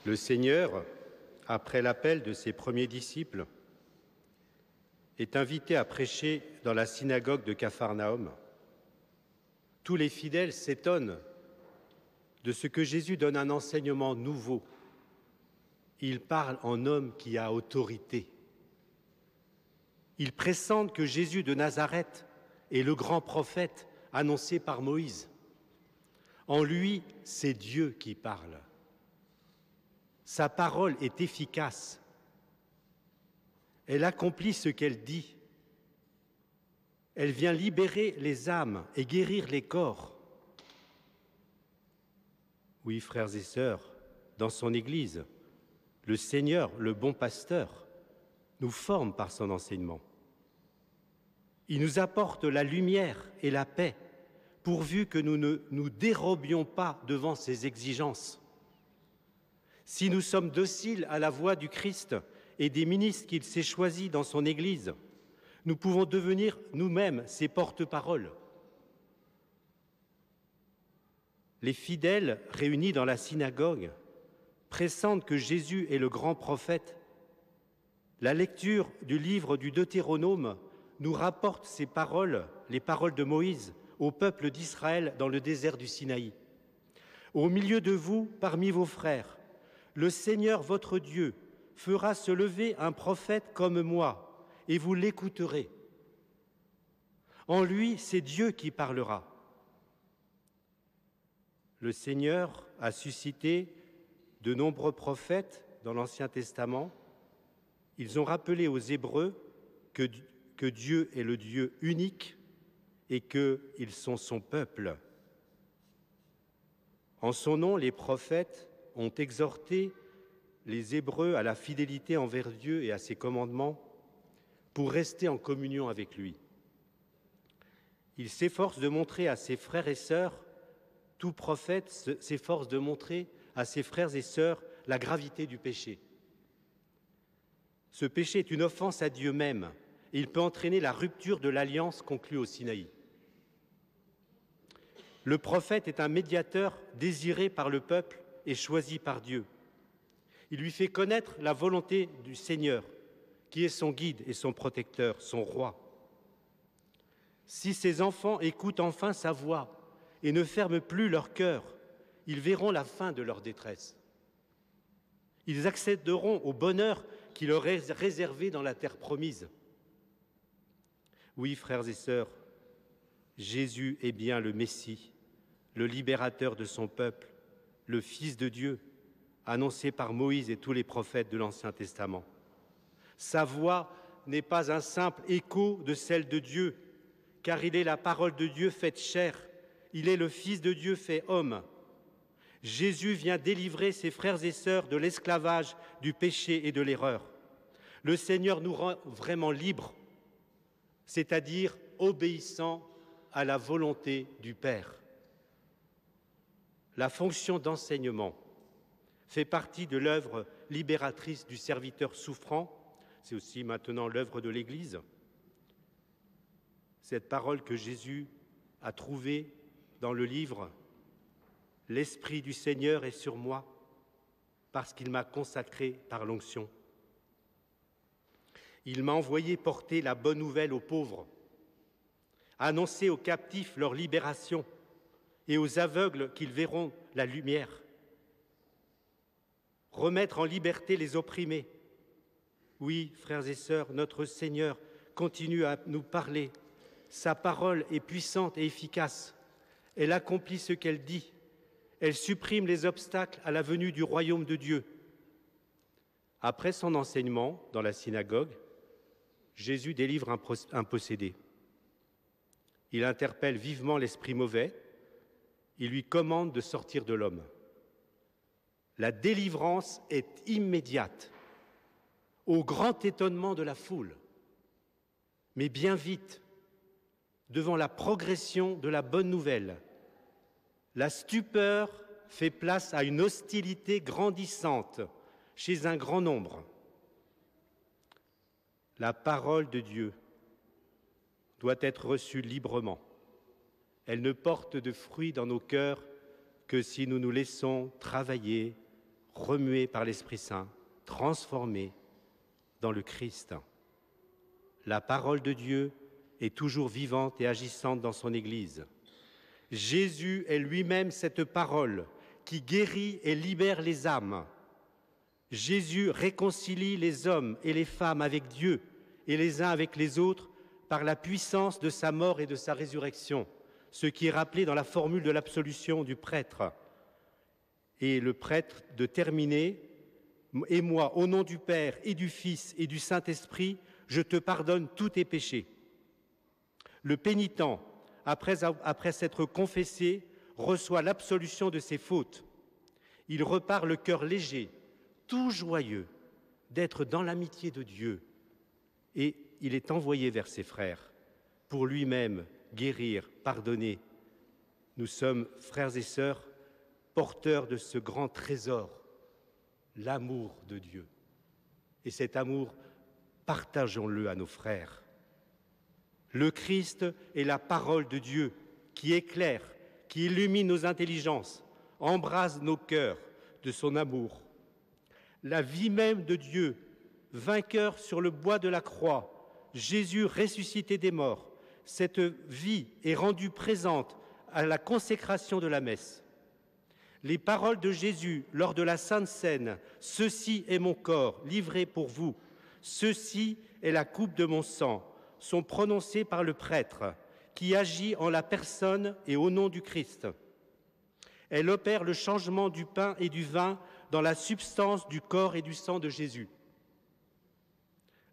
Le Seigneur, après l'appel de ses premiers disciples, est invité à prêcher dans la synagogue de Capharnaüm. Tous les fidèles s'étonnent de ce que Jésus donne un enseignement nouveau. Il parle en homme qui a autorité. Ils pressentent que Jésus de Nazareth est le grand prophète annoncé par Moïse. En lui, c'est Dieu qui parle. Sa parole est efficace. Elle accomplit ce qu'elle dit. Elle vient libérer les âmes et guérir les corps. Oui, frères et sœurs, dans son Église, le Seigneur, le bon pasteur, nous forme par son enseignement. Il nous apporte la lumière et la paix, pourvu que nous ne nous dérobions pas devant ses exigences. Si nous sommes dociles à la voix du Christ et des ministres qu'il s'est choisis dans son Église, nous pouvons devenir nous-mêmes ses porte-paroles. Les fidèles réunis dans la synagogue pressentent que Jésus est le grand prophète. La lecture du livre du Deutéronome nous rapporte ces paroles, les paroles de Moïse, au peuple d'Israël dans le désert du Sinaï. Au milieu de vous, parmi vos frères, le Seigneur votre Dieu fera se lever un prophète comme moi, et vous l'écouterez. En lui, c'est Dieu qui parlera. Le Seigneur a suscité de nombreux prophètes dans l'Ancien Testament. Ils ont rappelé aux Hébreux que Dieu est le Dieu unique et qu'ils sont son peuple. En son nom, les prophètes ont exhorté les Hébreux à la fidélité envers Dieu et à ses commandements pour rester en communion avec lui. Il s'efforce de montrer à ses frères et sœurs, tout prophète s'efforce de montrer à ses frères et sœurs la gravité du péché. Ce péché est une offense à Dieu même et il peut entraîner la rupture de l'alliance conclue au Sinaï. Le prophète est un médiateur désiré par le peuple et choisi par Dieu. Il lui fait connaître la volonté du Seigneur, qui est son guide et son protecteur, son roi. Si ses enfants écoutent enfin sa voix et ne ferment plus leur cœur, ils verront la fin de leur détresse. Ils accéderont au bonheur qui leur est réservé dans la terre promise. Oui, frères et sœurs, Jésus est bien le Messie, le libérateur de son peuple, le Fils de Dieu, annoncé par Moïse et tous les prophètes de l'Ancien Testament. Sa voix n'est pas un simple écho de celle de Dieu, car il est la parole de Dieu faite chair, il est le Fils de Dieu fait homme. Jésus vient délivrer ses frères et sœurs de l'esclavage, du péché et de l'erreur. Le Seigneur nous rend vraiment libres, c'est-à-dire obéissants à la volonté du Père. La fonction d'enseignement fait partie de l'œuvre libératrice du serviteur souffrant. C'est aussi maintenant l'œuvre de l'Église. Cette parole que Jésus a trouvée dans le livre « L'Esprit du Seigneur est sur moi, parce qu'il m'a consacré par l'onction. Il m'a envoyé porter la bonne nouvelle aux pauvres, annoncer aux captifs leur libération et aux aveugles qu'ils verront la lumière, remettre en liberté les opprimés. Oui, frères et sœurs, notre Seigneur continue à nous parler. Sa parole est puissante et efficace. Elle accomplit ce qu'elle dit. Elle supprime les obstacles à la venue du royaume de Dieu. Après son enseignement dans la synagogue, Jésus délivre un possédé. Il interpelle vivement l'esprit mauvais. Il lui commande de sortir de l'homme. La délivrance est immédiate, au grand étonnement de la foule, mais bien vite, devant la progression de la bonne nouvelle. La stupeur fait place à une hostilité grandissante chez un grand nombre. La parole de Dieu doit être reçue librement. Elle ne porte de fruits dans nos cœurs que si nous nous laissons travailler, remués par l'Esprit Saint, transformés dans le Christ. La parole de Dieu est toujours vivante et agissante dans son Église. Jésus est lui-même cette parole qui guérit et libère les âmes. Jésus réconcilie les hommes et les femmes avec Dieu et les uns avec les autres par la puissance de sa mort et de sa résurrection, ce qui est rappelé dans la formule de l'absolution du prêtre. Et le prêtre de terminer, « Et moi, au nom du Père et du Fils et du Saint-Esprit, je te pardonne tous tes péchés. » Le pénitent, après s'être confessé, reçoit l'absolution de ses fautes. Il repart le cœur léger, tout joyeux, d'être dans l'amitié de Dieu. Et il est envoyé vers ses frères pour lui-même guérir, pardonner. Nous sommes, frères et sœurs, porteurs de ce grand trésor, l'amour de Dieu. Et cet amour, partageons-le à nos frères. Le Christ est la parole de Dieu qui éclaire, qui illumine nos intelligences, embrase nos cœurs de son amour. La vie même de Dieu, vainqueur sur le bois de la croix, Jésus ressuscité des morts, cette vie est rendue présente à la consécration de la messe. Les paroles de Jésus lors de la Sainte Seine, « Ceci est mon corps, livré pour vous, ceci est la coupe de mon sang », sont prononcées par le prêtre, qui agit en la personne et au nom du Christ. Elle opère le changement du pain et du vin dans la substance du corps et du sang de Jésus.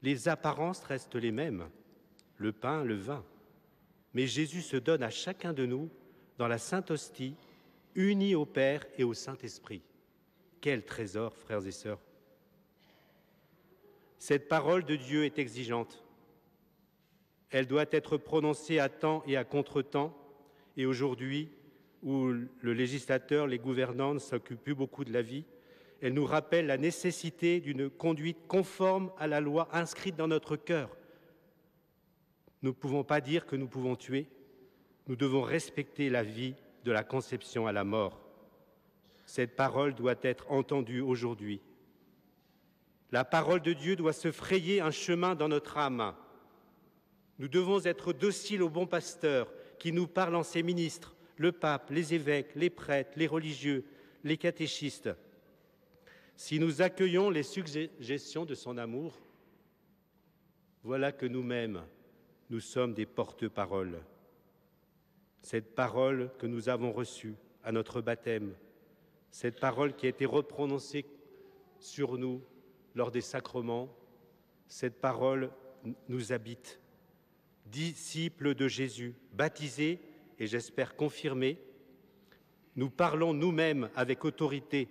Les apparences restent les mêmes, le pain, le vin. Mais Jésus se donne à chacun de nous dans la Sainte Hostie, unis au Père et au Saint-Esprit. Quel trésor, frères et sœurs! Cette parole de Dieu est exigeante. Elle doit être prononcée à temps et à contre-temps. Et aujourd'hui, où le législateur, les gouvernants ne s'occupent plus beaucoup de la vie, elle nous rappelle la nécessité d'une conduite conforme à la loi inscrite dans notre cœur. Nous ne pouvons pas dire que nous pouvons tuer. Nous devons respecter la vie de la conception à la mort. Cette parole doit être entendue aujourd'hui. La parole de Dieu doit se frayer un chemin dans notre âme. Nous devons être dociles au bon pasteur qui nous parle en ses ministres, le pape, les évêques, les prêtres, les religieux, les catéchistes. Si nous accueillons les suggestions de son amour, voilà que nous-mêmes, nous sommes des porte-paroles. Cette parole que nous avons reçue à notre baptême, cette parole qui a été reprononcée sur nous lors des sacrements, cette parole nous habite. Disciples de Jésus, baptisés et j'espère confirmés, nous parlons nous-mêmes avec autorité,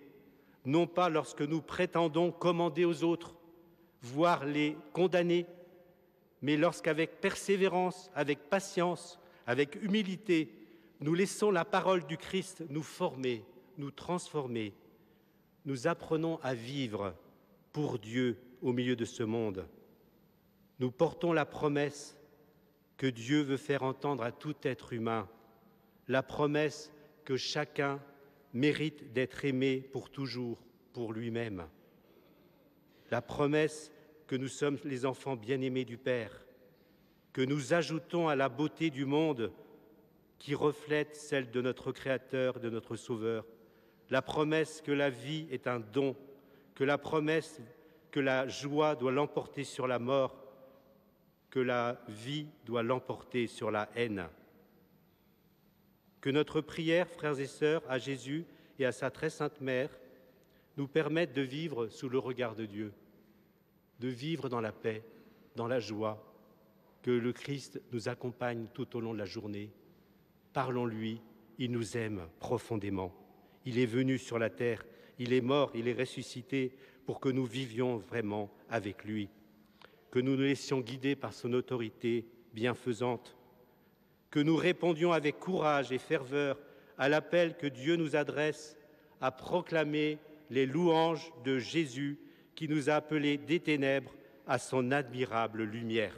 non pas lorsque nous prétendons commander aux autres, voire les condamner, mais lorsqu'avec persévérance, avec patience, avec humilité, nous laissons la parole du Christ nous former, nous transformer. Nous apprenons à vivre pour Dieu au milieu de ce monde. Nous portons la promesse que Dieu veut faire entendre à tout être humain, la promesse que chacun mérite d'être aimé pour toujours, pour lui-même. La promesse que nous sommes les enfants bien-aimés du Père, que nous ajoutons à la beauté du monde qui reflète celle de notre Créateur, de notre Sauveur. La promesse que la vie est un don, que la promesse que la joie doit l'emporter sur la mort, que la vie doit l'emporter sur la haine. Que notre prière, frères et sœurs, à Jésus et à sa très sainte Mère, nous permette de vivre sous le regard de Dieu, de vivre dans la paix, dans la joie, que le Christ nous accompagne tout au long de la journée. Parlons-lui, il nous aime profondément. Il est venu sur la terre, il est mort, il est ressuscité pour que nous vivions vraiment avec lui. Que nous nous laissions guider par son autorité bienfaisante, que nous répondions avec courage et ferveur à l'appel que Dieu nous adresse à proclamer les louanges de Jésus qui nous a appelés des ténèbres à son admirable lumière.